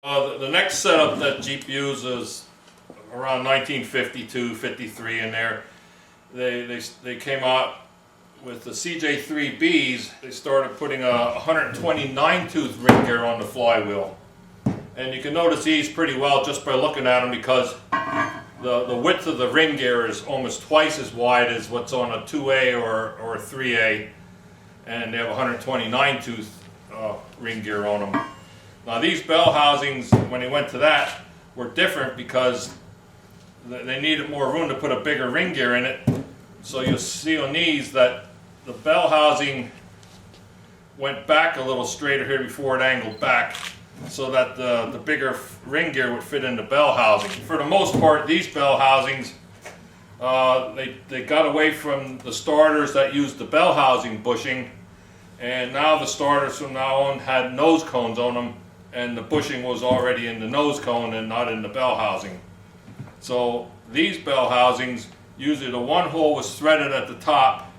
The next setup that Jeep uses around 1952, 53 in there, they came out with the CJ3Bs. They started putting a 129 tooth ring gear on the flywheel. And you can notice these pretty well just by looking at them, because the width of the ring gear is almost twice as wide as what's on a 2A or a 3A. And they have 129 tooth ring gear on them. Now these bell housings, when they went to that, were different because they needed more room to put a bigger ring gear in it. So you'll see on these that the bell housing went back a little straighter here before it angled back, so that the bigger ring gear would fit in the bell housing. For the most part, these bell housings, they got away from the starters that used the bell housing bushing, and now the starters from now on had nose cones on them, and the bushing was already in the nose cone and not in the bell housing. So these bell housings, usually the one hole was threaded at the top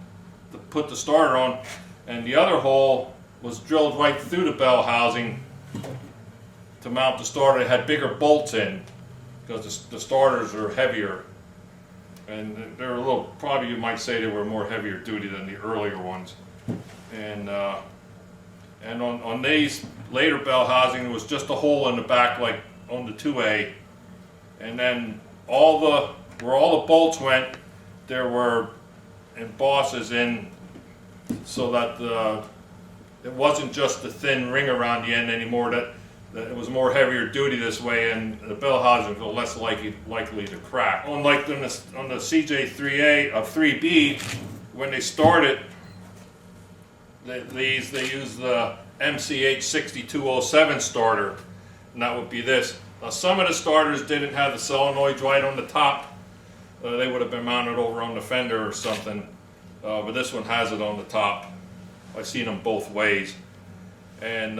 to put the starter on, and the other hole was drilled right through the bell housing to mount the starter. It had bigger bolts in because the starters are heavier, and they're a little, probably you might say they were more heavier duty than the earlier ones. And on these later bell housing, there was just a hole in the back like on the 2A, and then where all the bolts went, there were embosses in, so that it wasn't just the thin ring around the end anymore, that it was more heavier duty this way, and the bell housings were less likely to crack. Unlike on the CJ3A of 3B, when they started they used the MCH 6207 starter, and that would be this. Now some of the starters didn't have the solenoids right on the top. They would have been mounted over on the fender or something, but this one has it on the top. I've seen them both ways. And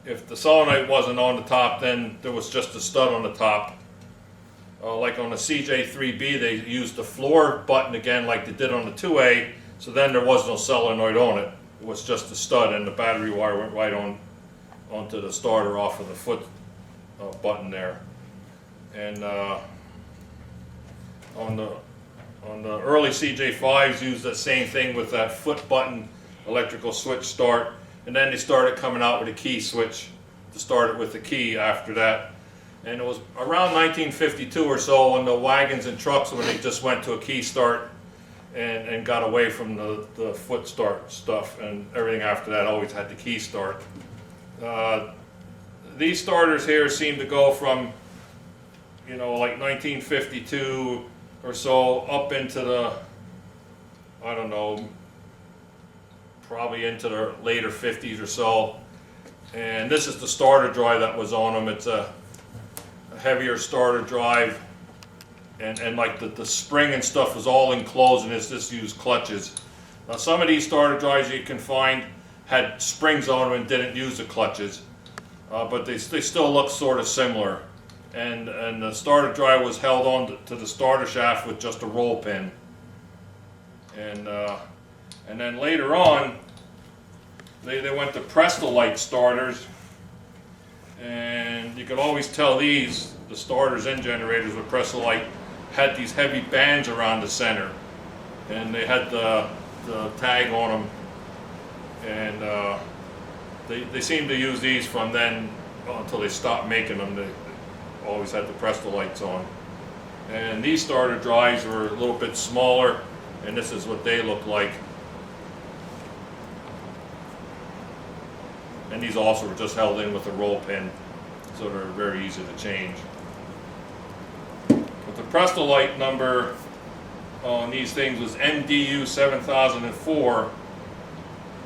if the solenoid wasn't on the top, then there was just a stud on the top. Like on the CJ3B, they used the floor button again like they did on the 2A, so then there was no solenoid on it. It was just a stud, and the battery wire went right onto the starter off of the foot button there. And on the early CJ5s used that same thing with that foot button electrical switch start, and then they started coming out with a key switch to start it with the key after that. And it was around 1952 or so on the wagons and trucks when they just went to a key start and got away from the foot start stuff, and everything after that always had the key start. These starters here seem to go from, you know, like 1952 or so up into the, I don't know, probably into the later 50s or so. And this is the starter drive that was on them. It's a heavier starter drive, and like the spring and stuff was all enclosed, and it's just used clutches. Now some of these starter drives you can find had springs on them and didn't use the clutches, but they still look sort of similar. And the starter drive was held on to the starter shaft with just a roll pin. And then later on, they went to Prestolite starters, and you could always tell the starters and generators with Prestolite had these heavy bands around the center, and they had the tag on them, and they seemed to use these from then until they stopped making them. They always had the Prestolites on. And these starter drives were a little bit smaller, and this is what they look like. And these also were just held in with a roll pin, so they're very easy to change. But the Prestolite number on these things was MDU 7004.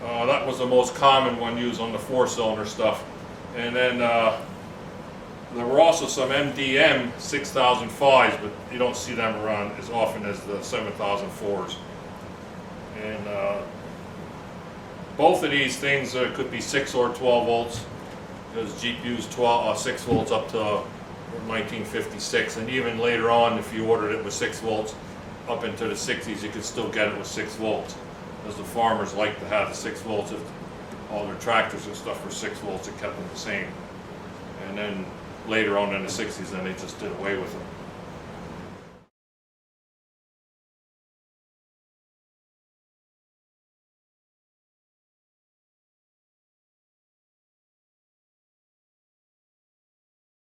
That was the most common one used on the 4-cylinder stuff. And then there were also some MDM 6005s, but you don't see them around as often as the 7004s. And both of these things could be 6 or 12 volts, because Jeep used 6 volts up to 1956, and even later on, if you ordered it with 6 volts up into the 60s, you could still get it with 6 volts, because the farmers like to have the 6 volts. If all their tractors and stuff were 6 volts, it kept them the same. And and then later on in the 60s, then they just did away with them.